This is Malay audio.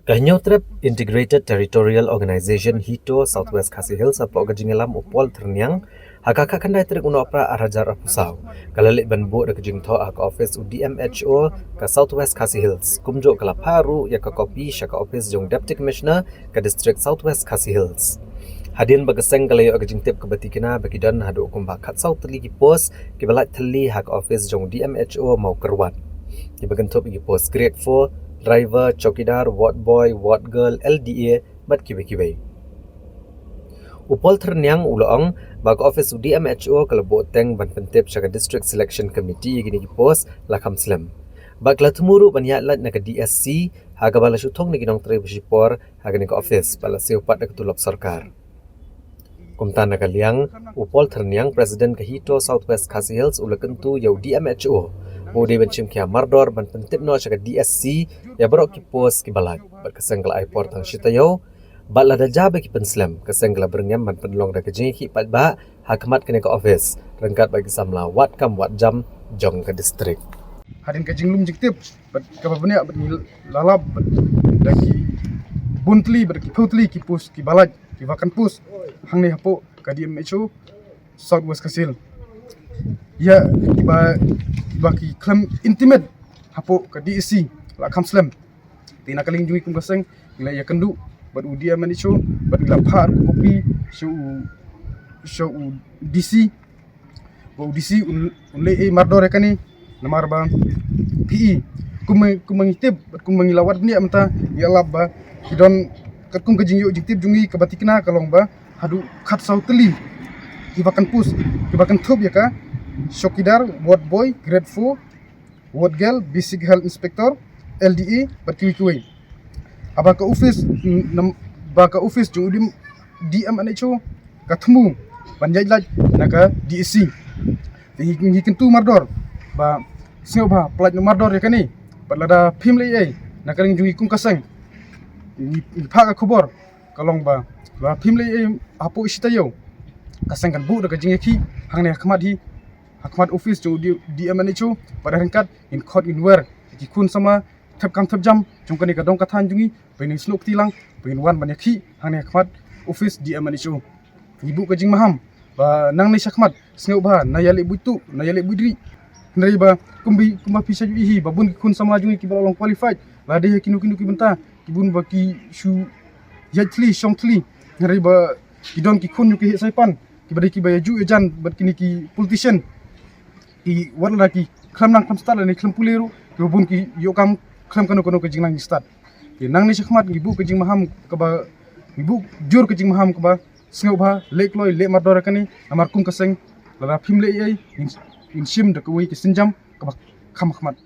Trip Integrated Territorial Organization HITO Southwest Khasi Hills apo gajingelam upol terniang hakaka kandai trik uno pra arajar apusau kalalik banbu da kajingtho ak office UDMHO ka Southwest Khasi Hills kumjo kala paru ya ka kopi shaka office jong deputy commissioner ka district Southwest Khasi Hills hadin bagaseng kalayo agajingtip ka batikina bagidan hadu kumba khat south tli ki post ki balai thali hak office jong DMHO mau kerwan ki bagantop ki post grade 4 driver, chokidar, ward boy, ward girl, LDA, bat kiwe-kiwe. Upol terniang uloong bag office UDMHO kalau boteng ban pentip syaga district selection committee gini ki pos lakam slam. Bag latumuru banyak lat naga DSC haga bala syutong ni ginong tri bersipor haga ni ka office bala siupat na ketulap sarkar. Kumtan naga liang upol terniang presiden kahito Southwest Khasi Hills ulakentu ya UDMHO. Mudi bencim kia mardor ban pentip no syaga DSC ya barok ki pos ki balad berkeseng kala airport tang shitayo bat lada jabe ki penslam keseng kala berngam ban penlong da kejing ki pat ba hakmat kene ka office rengkat bagi samla wat kam wat jam jong ke distrik hadin kejing lum jiktip bat ka babnya bat lalap bat lagi buntli bat ki putli ki pos ki balad ki vakan pos hang ne hapo ka DMHO Southwest Khasi Hills ya baki klaim intimate hapo ka DSC la kam slam tina kaling jui kum kaseng ila ya kendu bad udia manicho bad ila par kopi show DC bo DC unle e mardor kani namar ba PE kum mangitib kum mangilawat ni amta ya labba kidon kum kajing yo jiktib jungi ka batikna kalong ba hadu khat sautli ibakan pus ibakan thob ya ka Shokidar, ward boy, grade 4, ward girl, basic health inspector, LDA, berkiwi-kiwi. Abang ke office jung DMHO ketemu banjai laj naga DSC. Hikin tu mardor, ba singau ba pelat mardor ya kani. Berlada pim lei naga ring jungi kum kaseng. Ni phak khobor kalong ba pim lei apo isitayo. Kaseng kan bu daga jingi hangne khmat hi Hakmat office jo DMHO pada rengkat in court in where ki kun sama thap kam thap jam jungkan ni kadong kathan jungi pening slok tilang pening wan banyak ki hang hakmat office DMHO ibu kajing maham ba nang ni sakmat sneu ba nayale buitu nayale budri nari ba kumba pisa ju hi babun ki kun sama jungi ki balong qualified la de kinu ki benta ki bun ba ki shu yatli shongtli nari ba kidon ki kun ki saipan ki bari ki bayaju ejan bat kini ki politician ki warna ki klam nang klam start ni klam puleru robun ki yo kam klam kanu ke jing nang start ki nang ni sakmat ibu ke jing maham ke ba ibu jur ke jing maham ke ba sngau ba lek loy le mador kani amar kum kaseng la phim le ai in sim de ko wi ki sinjam ke ba kham khmat